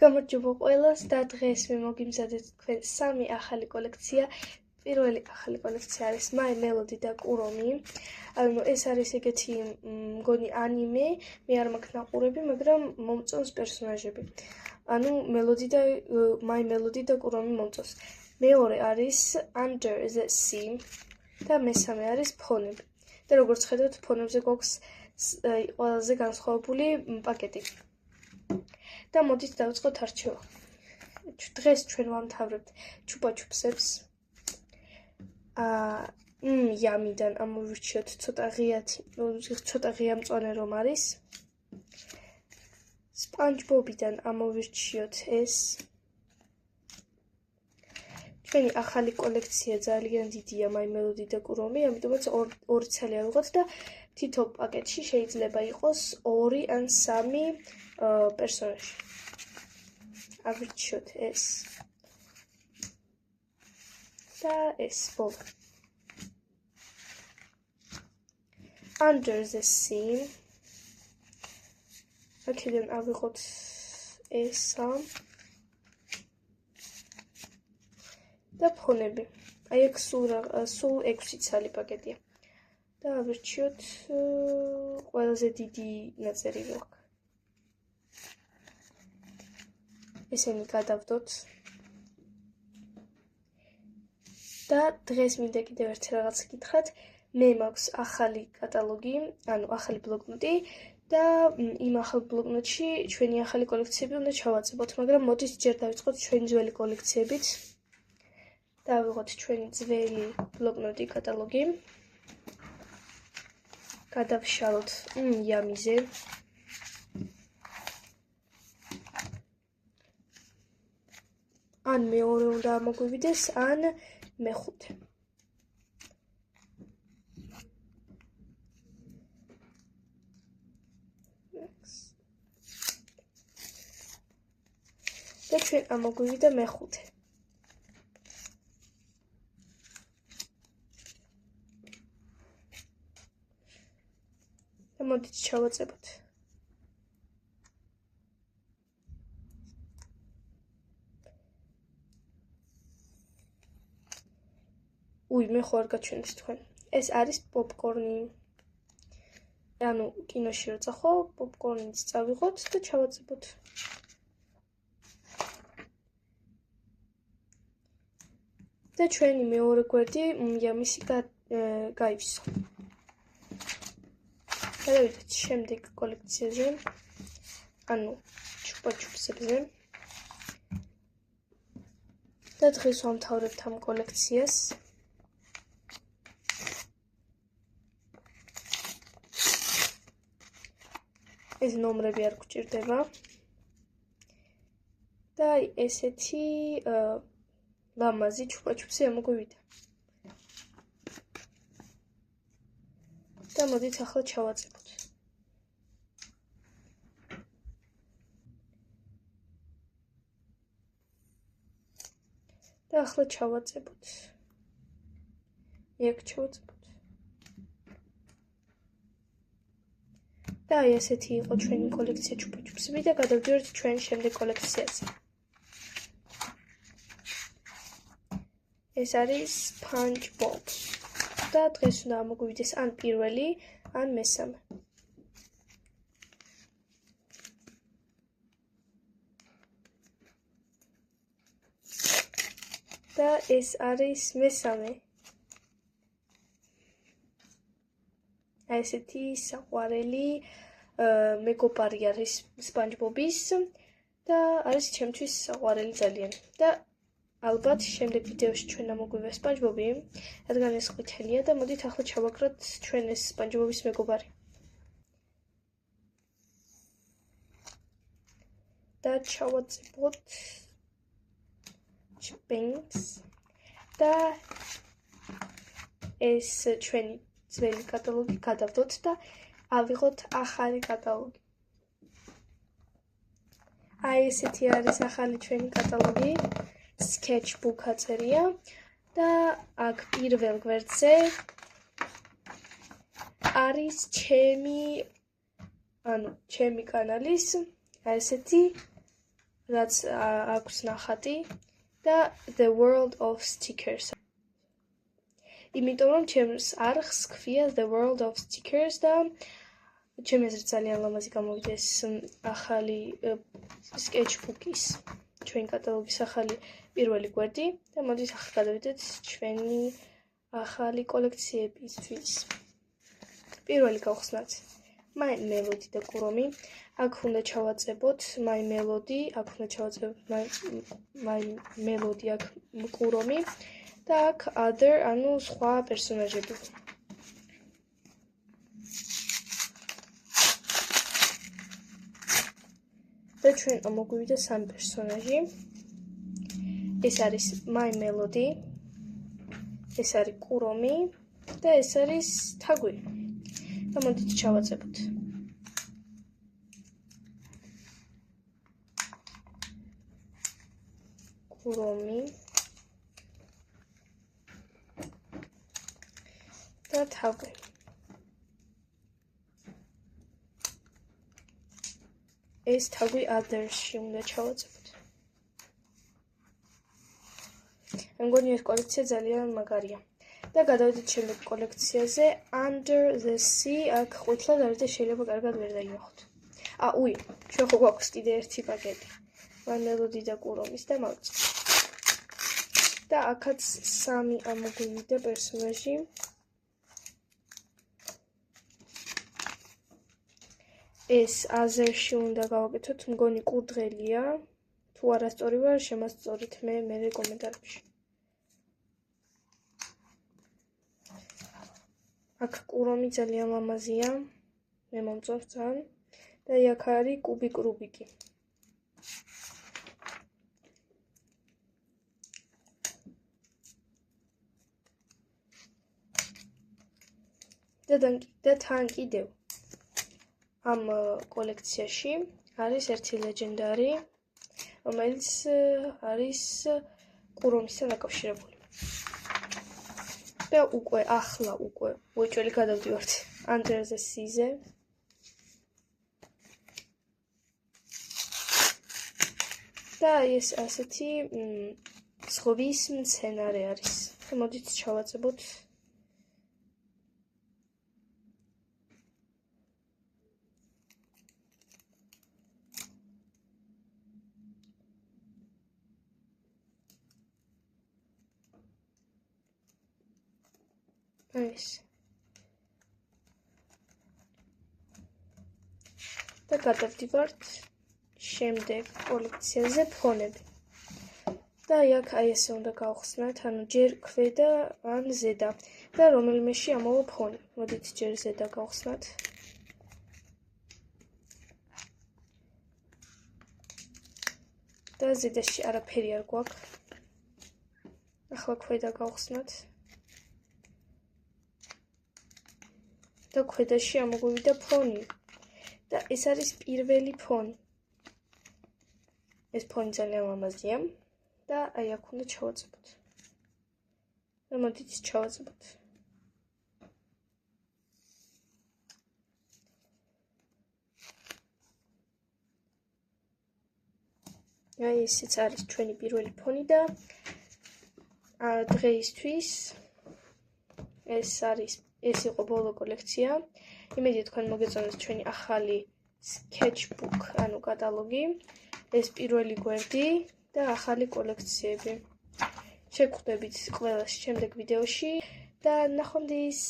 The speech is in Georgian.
გამარჯობა ყველას და დღეს მე მოგიმზადეთ თქვენ სამი ახალი კოლექცია. პირველი ახალი კოლექცია არის My Melody და Kuromi. ანუ ეს არის ეგეთი მგონი ანიმე, მე არ მაქვს ნაყურები, მაგრამ მომწონს პერსონაჟები. ანუ My Melody და Kuromi მომწონს. მეორე არის Under the Sea და მესამე არის ფონები. და როგორც ხედავთ, ფონებზე გვაქვს ყველაზე განსხვავებული პაკეტი. და მოდით დავიწყოთ არჩევა. დღეს ჩვენ ვამთავრებთ ჩუპა-ჩუპსებს. Yummy-დან ამოვირჩიოთ ცოტა ღია მწვანე რომ არის. SpongeBob-დან ამოვირჩიოთ ეს. ჩვენი ახალი კოლექცია ძალიან დიდია My Melody და Kuromi, ამიტომაც ორი ცალი ავიღოთ და თითო პაკეტში შეიძლება იყოს 2 ან 3 პერსონაჟი. ავირჩიოთ ეს და ეს ბოლო. Under the Sea. აქედან ავიღოთ ესა და ფონები. აი აქ სულ 6 ცალი პაკეტია. და ავირჩიოთ ყველაზე დიდი ნაწერი აქვს. ესენი გადავდოთ. და დღეს მინდა კიდევ ერთი რაღაც გითხრათ. მე მაქვს ახალი კატალოგი, ანუ ახალი ბლოკნოტი და იმ ახალ ბლოკნოტში ჩვენი ახალი კოლექციები უნდა ჩავაწყოთ, მაგრამ მოდით ჯერ დავიწყოთ ჩვენი ძველი კოლექციებით. და ავიღოთ ჩვენი ძველი ბლოკნოტი კატალოგი. გადავშალოთ Yummy-ზე. ან მეორე უნდა ამოგვივიდეს, ან მეხუთე. და ჩვენ ამოგვივიდა მეხუთე. და მოდით ჩავაწყებოთ. მე ხო არ გაჩვენეთ თქვენ. ეს არის პოპკორნი. ანუ კინოში როცა ხო პოპკორნიც წავიღოთ და ჩავაწყებოთ. და ჩვენი მეორე გვერდი Yummy-ში გაივსო. გადავიდეთ შემდეგ კოლექციაზე. ანუ ჩუპა-ჩუპსებზე. და დღეს ვამთავრებთ ამ კოლექციას. ეს ნომრები არ გვჭირდება. და ესეთი ლამაზი ჩუპა-ჩუპსი ამოგვივიდა. და მოდით ახლა ჩავაწყებოთ. და ახლა ჩავაწყებოთ. იქ ჩავაწყებოთ. და აი ესეთი იყო ჩვენი კოლექცია ჩუპა-ჩუპსები და გადავდივართ ჩვენ შემდეგ კოლექციაზე. ეს არის SpongeBob. და დღეს უნდა ამოგვივიდეს ან პირველი, ან მესამე. და ეს არის მესამე. ესეთი საყვარელი მეგობარი არის SpongeBob-ის და არის ჩემთვის საყვარელი ძალიან. და ალბათ შემდეგ ვიდეოში ჩვენ ამოგვივა SpongeBob-ი, რადგან ეს ყვითელია და მოდით ახლა ჩავაკროთ ჩვენ ეს SpongeBob-ის მეგობარი. და ჩავაწყებოთ Sphinx და ეს ჩვენი ძველი კატალოგი გადავდოთ და ავიღოთ ახალი კატალოგი. აი ესეთი არის ახალი ჩვენი კატალოგი. Sketchbook აწერია და აქ პირველ გვერდზე არის ჩემი კანალის ესეთი რაც აქვს ნახატი და The World of Stickers. იმიტომ რომ ჩემს არხს ქვია The World of Stickers და ჩემი აზრით ძალიან ლამაზი გამოვიდა ეს ახალი sketchbook-ის ჩვენი კატალოგის ახალი პირველი გვერდი და მოდით ახლა გადავიდეთ ჩვენი ახალი კოლექციებისთვის. პირველი გავხსნათ My Melody და კურომი. აქ უნდა ჩავაწებოთ My Melody, აქ უნდა ჩავაწებოთ My Melody, აქ კურომი და აქ other, ანუ სხვა პერსონაჟები. და ჩვენ მოგვივიდა 3 პერსონაჟი. ეს არის My Melody, ეს არის კურომი და ეს არის თაგვი. და მოდით ჩავაწებოთ. კურომი და თაგვი. ეს თაგვი other-ში უნდა ჩავაწებოთ. მგონი ეს კოლექცია ძალიან მაგარია. და გადავიდეთ შემდეგ კოლექციაზე Under the Sea. აქ ყვითლად არის და შეიძლება კარგად ვერ დაინახოთ. უი, ჩვენ ხო გვაქვს კიდე ერთი პაკეტი. My Melody და კურომის და მოვიწყოთ. და აქაც 3 ამოგვივიდა პერსონაჟი. ეს other-ში უნდა გავაკეთოთ, მგონი კურდღელია. თუ არასწორი ვარ, შემასწორით მე კომენტარებში. აქ კურომი ძალიან ლამაზია. მე მომწონს ძალიან. და აქ არის კუბიკ რუბიკი. და თან კიდევ ამ კოლექციაში არის ერთი ლეგენდარი, რომელიც არის კურომისთან დაკავშირებული. და ახლა უეჭველი გადავდივართ Under the Sea-ზე. და ეს ასეთი ზღვის მცენარე არის. და მოდით ჩავაწებოთ. ეს და გადავდივართ შემდეგ კოლექციაზე ფონები. და აქ ესე უნდა გავხსნათ, ანუ ჯერ ქვედა ან ზედა და რომელიმეში ამოვა ფონი. მოდით ჯერ ზედა გავხსნათ. და ზედაში არაფერი არ გვაქვს. ახლა ქვედა გავხსნათ. და ქვედაში ამოგვივიდა ფონი. და ეს არის პირველი ფონი. ეს ფონი ძალიან ლამაზია და აქ უნდა ჩავაწებოთ. და მოდით ჩავაწებოთ. ესეც არის ჩვენი პირველი ფონი და დღეისთვის ეს იყო ბოლო კოლექცია. იმედი თქვენ მოგეწონათ ჩვენი ახალი sketchbook, ანუ კატალოგი, ეს პირველი გვერდი და ახალი კოლექციები. შეგხვდებით ყველას შემდეგ ვიდეოში და ნახვამდის.